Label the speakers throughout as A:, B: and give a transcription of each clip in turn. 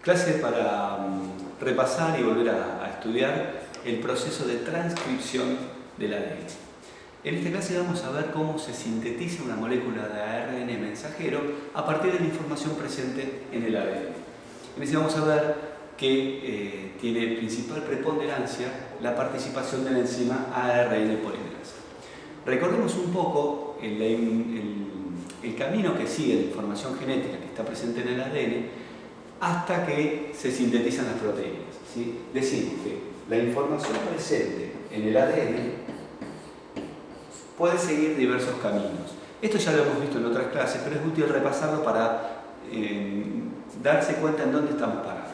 A: Clase para repasar y volver a estudiar el proceso de transcripción del ADN. En esta clase vamos a ver cómo se sintetiza una molécula de ARN mensajero a partir de la información presente en el ADN. En este vamos a ver que tiene principal preponderancia la participación de la enzima ARN polimerasa. Recordemos un poco el camino que sigue la información genética que está presente en el ADN hasta que se sintetizan las proteínas, ¿sí? Decimos que la información presente en el ADN puede seguir diversos caminos. Esto ya lo hemos visto en otras clases, pero es útil repasarlo para darse cuenta en dónde estamos parados.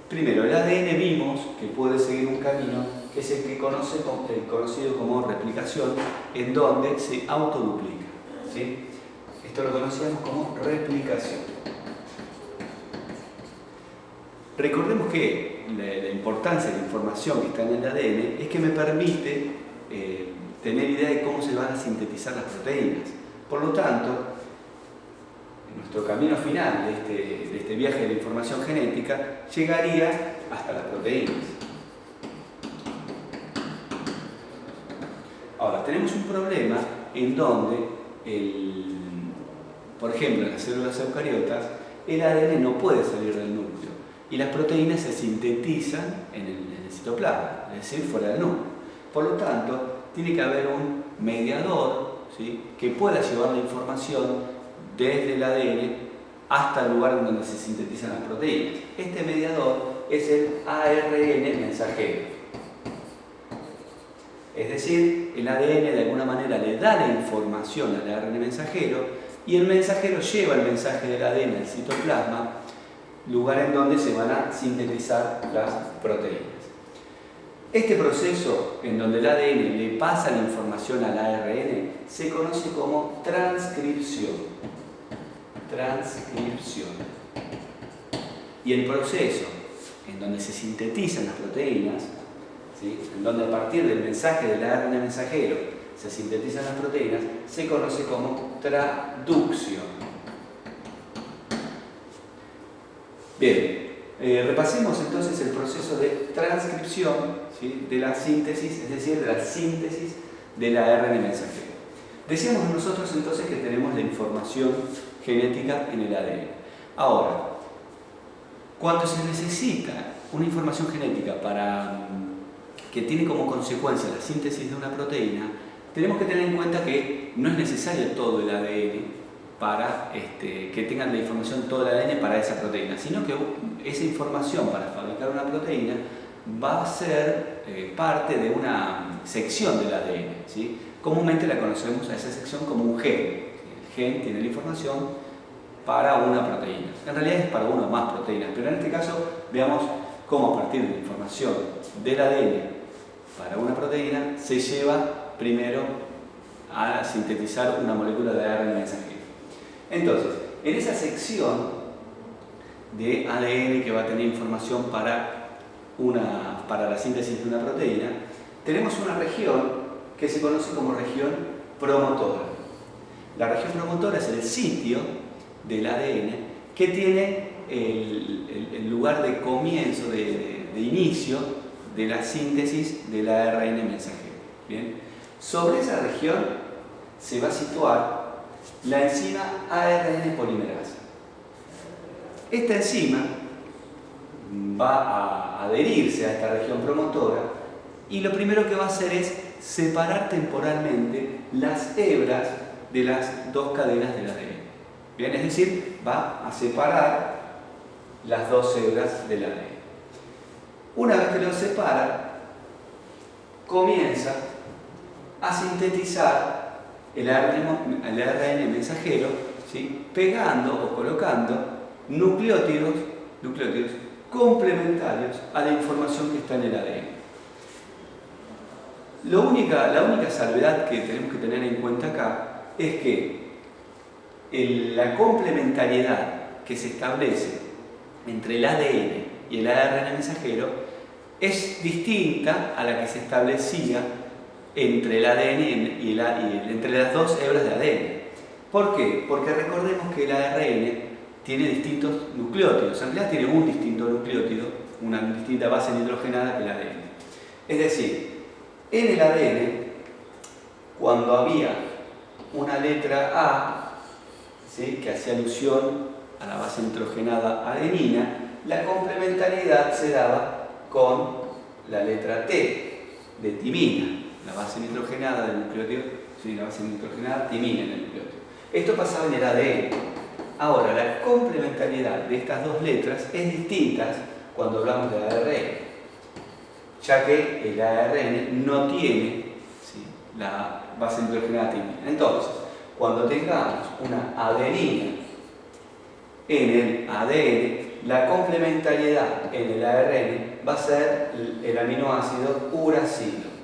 A: Primero, el ADN vimos que puede seguir un camino que es el que conocido como replicación, en donde se autoduplica, ¿sí? Esto lo conocíamos como replicación. Recordemos que la importancia de la información que está en el ADN es que me permite tener idea de cómo se van a sintetizar las proteínas. Por lo tanto, en nuestro camino final de este viaje de la información genética llegaría hasta las proteínas. Ahora, tenemos un problema en donde, por ejemplo, en las células eucariotas, el ADN no puede salir del núcleo y las proteínas se sintetizan en el citoplasma, es decir, fuera del núcleo. Por lo tanto, tiene que haber un mediador, ¿sí?, que pueda llevar la información desde el ADN hasta el lugar en donde se sintetizan las proteínas. Este mediador es el ARN mensajero. Es decir, el ADN de alguna manera le da la información al ARN mensajero y el mensajero lleva el mensaje del ADN al citoplasma, lugar en donde se van a sintetizar las proteínas. Este proceso en donde el ADN le pasa la información al ARN se conoce como transcripción. Transcripción. Y el proceso en donde se sintetizan las proteínas, ¿sí?, en donde a partir del mensaje del ARN mensajero se sintetizan las proteínas, se conoce como traducción. Bien, repasemos entonces el proceso de transcripción, ¿sí?, de la síntesis, es decir, de la síntesis del ARN mensajero. Decíamos nosotros entonces que tenemos la información genética en el ADN. Ahora, cuando se necesita una información genética que tiene como consecuencia la síntesis de una proteína, tenemos que tener en cuenta que no es necesario todo el ADN para que tengan la información todo el ADN para esa proteína, sino que esa información para fabricar una proteína va a ser parte de una sección del ADN, ¿sí? Comúnmente la conocemos a esa sección como un gen. El gen tiene la información para una proteína. En realidad es para una o más proteínas, pero en este caso veamos cómo a partir de la información del ADN para una proteína se lleva primero a sintetizar una molécula de ARN mensajero. Entonces, en esa sección de ADN que va a tener información para la síntesis de una proteína, tenemos una región que se conoce como región promotora. La región promotora es el sitio del ADN que tiene el lugar de comienzo, de inicio de la síntesis del ARN mensajero. ¿Bien? Sobre esa región se va a situar la enzima ARN polimerasa. Esta enzima va a adherirse a esta región promotora y lo primero que va a hacer es separar temporalmente las hebras de las dos cadenas del ADN. Bien, es decir, va a separar las dos hebras del ADN. Una vez que lo separa, comienza a sintetizar el ARN mensajero, ¿sí?, pegando o colocando nucleótidos complementarios a la información que está en el ADN. La única salvedad que tenemos que tener en cuenta acá es que la complementariedad que se establece entre el ADN y el ARN mensajero es distinta a la que se establecía entre el ADN y entre las dos hebras de ADN. ¿Por qué? Porque recordemos que el ARN tiene distintos nucleótidos. En realidad tiene un distinto nucleótido, una distinta base nitrogenada que el ADN. Es decir, en el ADN, cuando había una letra A, ¿sí?, que hacía alusión a la base nitrogenada adenina, la complementariedad se daba con la letra T de timina, la base nitrogenada del nucleótido, sí, la base nitrogenada timina en el nucleótido. Esto pasaba en el ADN. Ahora, la complementariedad de estas dos letras es distinta cuando hablamos de ARN, ya que el ARN no tiene, ¿sí?, la base nitrogenada timina. Entonces, cuando tengamos una adenina en el ADN, la complementariedad en el ARN va a ser el aminoácido uracilo.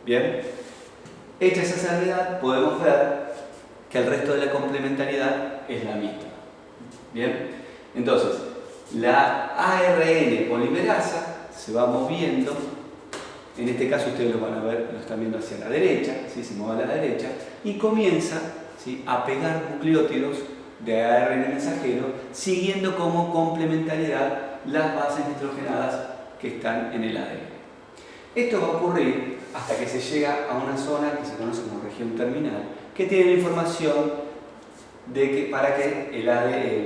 A: Bien, hecha esa salvedad, podemos ver que el resto de la complementariedad es la misma. Bien, entonces la ARN polimerasa se va moviendo. En este caso ustedes lo van a ver, lo están viendo hacia la derecha, ¿sí?, se mueve a la derecha y comienza, ¿sí?, a pegar nucleótidos de ARN mensajero, siguiendo como complementariedad las bases nitrogenadas que están en el ADN. Esto va a ocurrir hasta que se llega a una zona que se conoce como región terminal, que tiene la información de que, para que el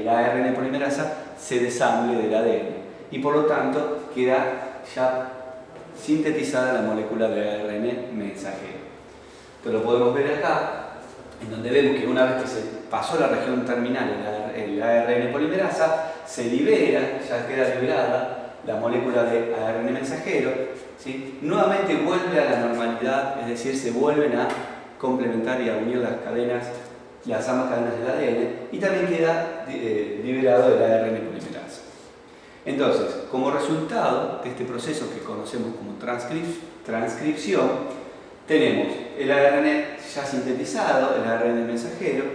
A: ARN polimerasa se desangle del ADN y por lo tanto queda ya sintetizada la molécula de ARN mensajero. Esto lo podemos ver acá, en donde vemos que una vez que se pasó la región terminal, el ARN polimerasa, se libera, ya queda liberada la molécula de ARN mensajero, ¿sí?, nuevamente vuelve a la normalidad, es decir, se vuelven a complementar y a unir las cadenas, las ambas cadenas del ADN, y también queda liberado el ARN polimerasa. Entonces, como resultado de este proceso que conocemos como transcripción, tenemos el ARN ya sintetizado, el ARN mensajero,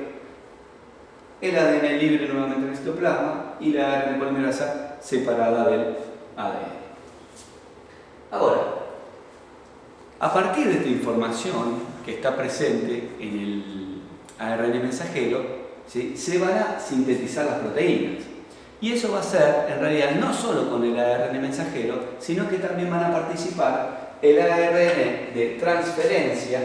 A: el ADN libre nuevamente en el citoplasma y la ARN polimerasa separada del ADN. Ahora, a partir de esta información que está presente en el ARN mensajero, ¿sí?, se van a sintetizar las proteínas. Y eso va a ser, en realidad, no solo con el ARN mensajero, sino que también van a participar el ARN de transferencia,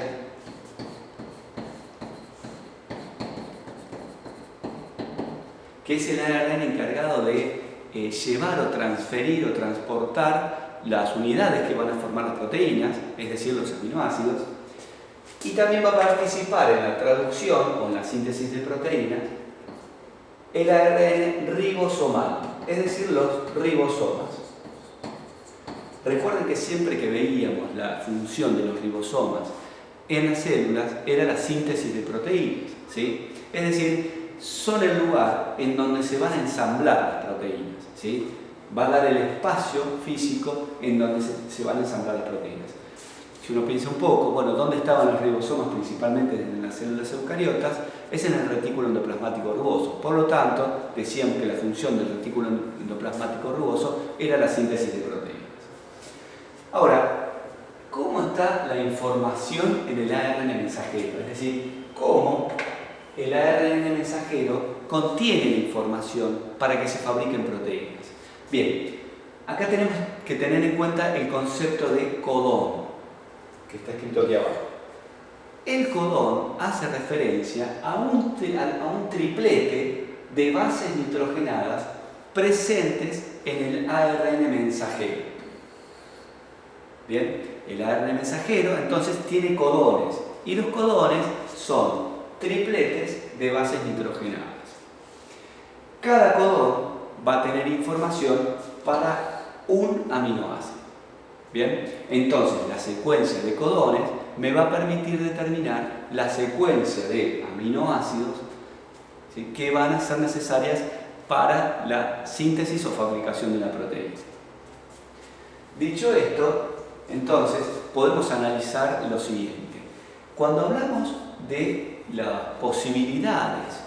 A: que es el ARN encargado de llevar o transferir o transportar las unidades que van a formar las proteínas, es decir, los aminoácidos, y también va a participar en la traducción o en la síntesis de proteínas el ARN ribosomal, es decir, los ribosomas. Recuerden que siempre que veíamos la función de los ribosomas en las células era la síntesis de proteínas, ¿sí? Es decir, son el lugar en donde se van a ensamblar las proteínas, ¿sí? Va a dar el espacio físico en donde se van a ensamblar las proteínas. Si uno piensa un poco, bueno, ¿dónde estaban los ribosomas? Principalmente en las células eucariotas, es en el retículo endoplasmático rugoso. Por lo tanto, decíamos que la función del retículo endoplasmático rugoso era la síntesis de proteínas. Ahora, ¿cómo está la información en el ARN mensajero? Es decir, ¿cómo el ARN mensajero contiene la información para que se fabriquen proteínas? Bien, acá tenemos que tener en cuenta el concepto de codón, que está escrito aquí abajo. El codón hace referencia a un triplete de bases nitrogenadas presentes en el ARN mensajero. Bien, el ARN mensajero entonces tiene codones, y los codones son tripletes de bases nitrogenadas. Cada codón va a tener información para un aminoácido. Bien, entonces la secuencia de codones me va a permitir determinar la secuencia de aminoácidos, ¿sí?, que van a ser necesarias para la síntesis o fabricación de la proteína. Dicho esto, entonces podemos analizar lo siguiente. Cuando hablamos de las posibilidades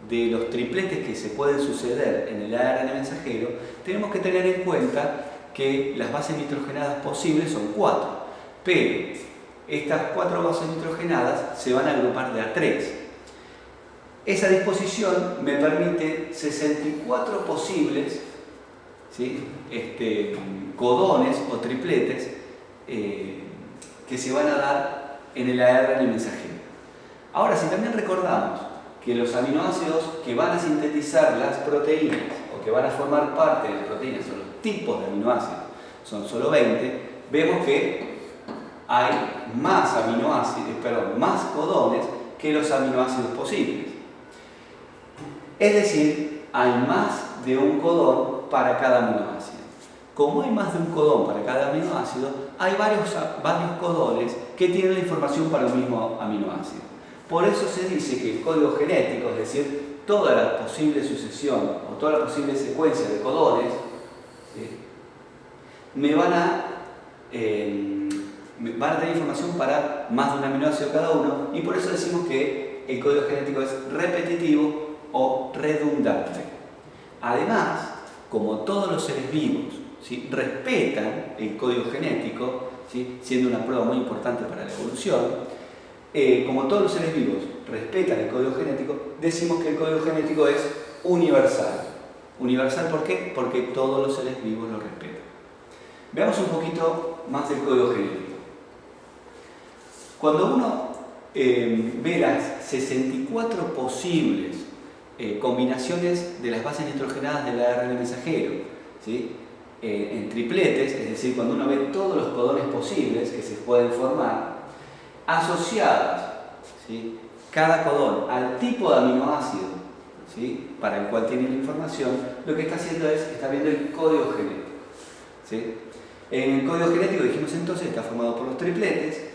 A: de los tripletes que se pueden suceder en el ARN mensajero, tenemos que tener en cuenta que las bases nitrogenadas posibles son 4, pero estas 4 bases nitrogenadas se van a agrupar de a 3. Esa disposición me permite 64 posibles, ¿sí? Codones o tripletes que se van a dar en el ARN mensajero. Ahora, si también recordamos que los aminoácidos que van a sintetizar las proteínas o que van a formar parte de las proteínas son los tipos de aminoácidos, son solo 20, vemos que hay más más codones que los aminoácidos posibles. Es decir, hay más de un codón para cada aminoácido. Como hay más de un codón para cada aminoácido, hay varios codones que tienen la información para el mismo aminoácido. Por eso se dice que el código genético, es decir, toda la posible sucesión o toda la posible secuencia de codones, ¿sí? van a tener información para más de un aminoácido cada uno, y por eso decimos que el código genético es repetitivo o redundante. Además, como todos los seres vivos, ¿sí?, respetan el código genético, ¿sí?, siendo una prueba muy importante para la evolución, como todos los seres vivos respetan el código genético, decimos que el código genético es universal. ¿Universal por qué? Porque todos los seres vivos lo respetan. Veamos un poquito más del código genético. Cuando uno ve las 64 posibles combinaciones de las bases nitrogenadas del ARN mensajero, ¿sí?, en tripletes, es decir, cuando uno ve todos los codones posibles que se pueden formar, asociadas, ¿sí?, cada codón al tipo de aminoácido, ¿sí?, para el cual tiene la información, lo que está haciendo está viendo el código genético, ¿sí? En el código genético, dijimos entonces, está formado por los tripletes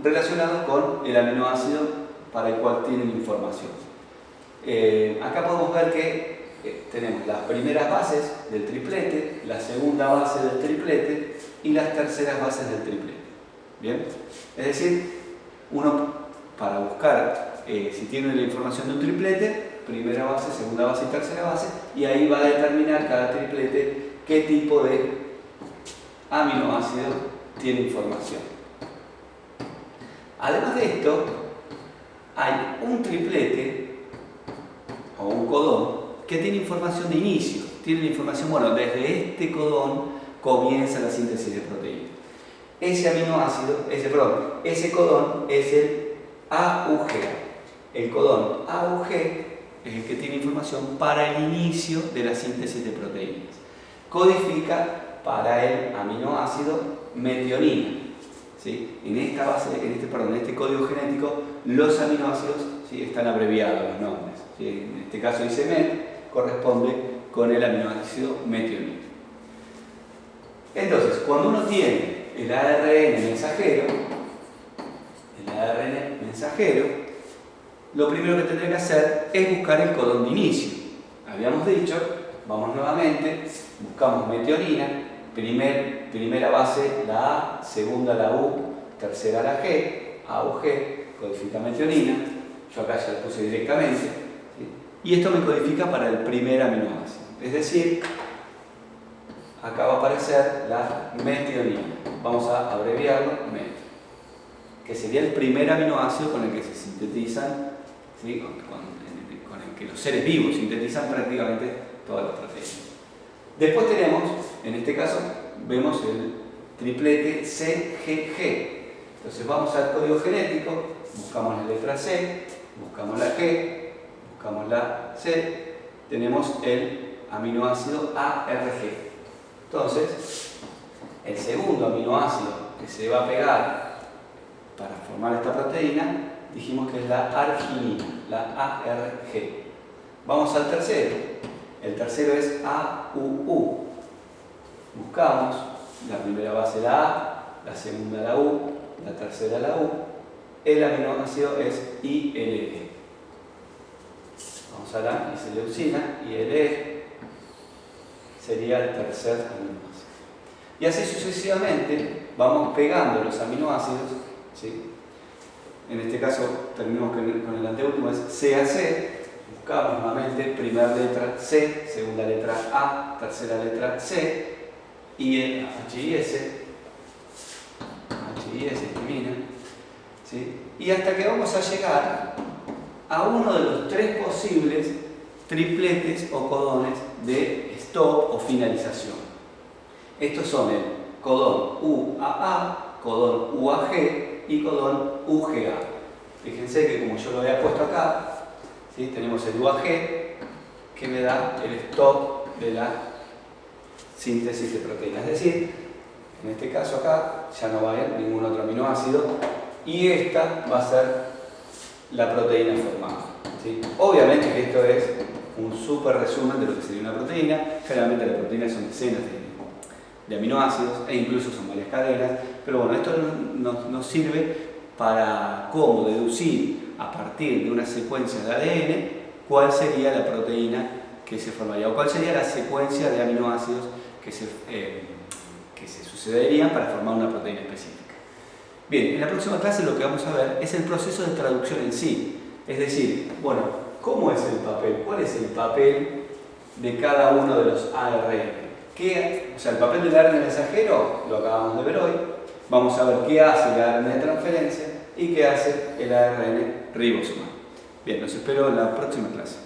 A: relacionados con el aminoácido para el cual tienen información. Acá podemos ver que tenemos las primeras bases del triplete, la segunda base del triplete y las terceras bases del triplete. ¿Bien? Es decir, uno para buscar si tiene la información de un triplete, primera base, segunda base y tercera base, y ahí va a determinar cada triplete qué tipo de aminoácido tiene información. Además de esto, hay un triplete o un codón que tiene información de inicio. Tiene la información, bueno, desde este codón comienza la síntesis de proteínas. Ese codón es el AUG. El codón AUG es el que tiene información para el inicio de la síntesis de proteínas. Codifica para el aminoácido metionina. ¿Sí? En este código genético, los aminoácidos, ¿sí?, están abreviados los nombres. ¿Sí? En este caso dice MET, corresponde con el aminoácido metionina. Entonces, cuando uno tiene el ARN mensajero, lo primero que tendré que hacer es buscar el codón de inicio. Habíamos dicho, vamos nuevamente, buscamos metionina, primera base la A, segunda la U, tercera la G, AUG, codifica metionina, yo acá ya lo puse directamente, ¿sí?, y esto me codifica para el primer aminoácido, es decir, acá va a aparecer la metionina, vamos a abreviarlo MET, que sería el primer aminoácido con el que se sintetizan, ¿sí?, con el que los seres vivos sintetizan prácticamente todas las proteínas. Después tenemos, en este caso, vemos el triplete CGG. Entonces vamos al código genético, buscamos la letra C, buscamos la G, buscamos la C, tenemos el aminoácido ARG. Entonces, el segundo aminoácido que se va a pegar para formar esta proteína, dijimos que es la arginina, la ARG. Vamos al tercero. El tercero es AUU. Buscamos la primera base la A, la segunda la U, la tercera la U. El aminoácido es ILE. Vamos a la isoleucina, ILE sería el tercer aminoácido. Y así sucesivamente vamos pegando los aminoácidos, ¿sí? En este caso terminamos con el anteúltimo, es CAC. Buscamos nuevamente primera letra C, segunda letra A, tercera letra C, y el HIS termina, ¿sí?, y hasta que vamos a llegar a uno de los 3 posibles tripletes o codones de stop o finalización. Estos son el codón UAA, codón UAG y codón UGA. Fíjense que como yo lo había puesto acá, ¿sí? Tenemos el UAG que me da el stop de la síntesis de proteínas. Es decir, en este caso acá ya no va a haber ningún otro aminoácido y esta va a ser la proteína formada, ¿sí? Obviamente que esto es un súper resumen de lo que sería una proteína. Generalmente las proteínas son decenas de aminoácidos e incluso son varias cadenas, pero bueno, esto nos sirve para cómo deducir a partir de una secuencia de ADN cuál sería la proteína que se formaría o cuál sería la secuencia de aminoácidos que se sucederían para formar una proteína específica. Bien, en la próxima clase lo que vamos a ver es el proceso de traducción en sí, es decir, bueno, ¿cómo es el papel? ¿Cuál es el papel de cada uno de los ARN? O sea, el papel del ARN mensajero lo acabamos de ver hoy. Vamos a ver qué hace el ARN de transferencia y qué hace el ARN ribosomal. Bien, los espero en la próxima clase.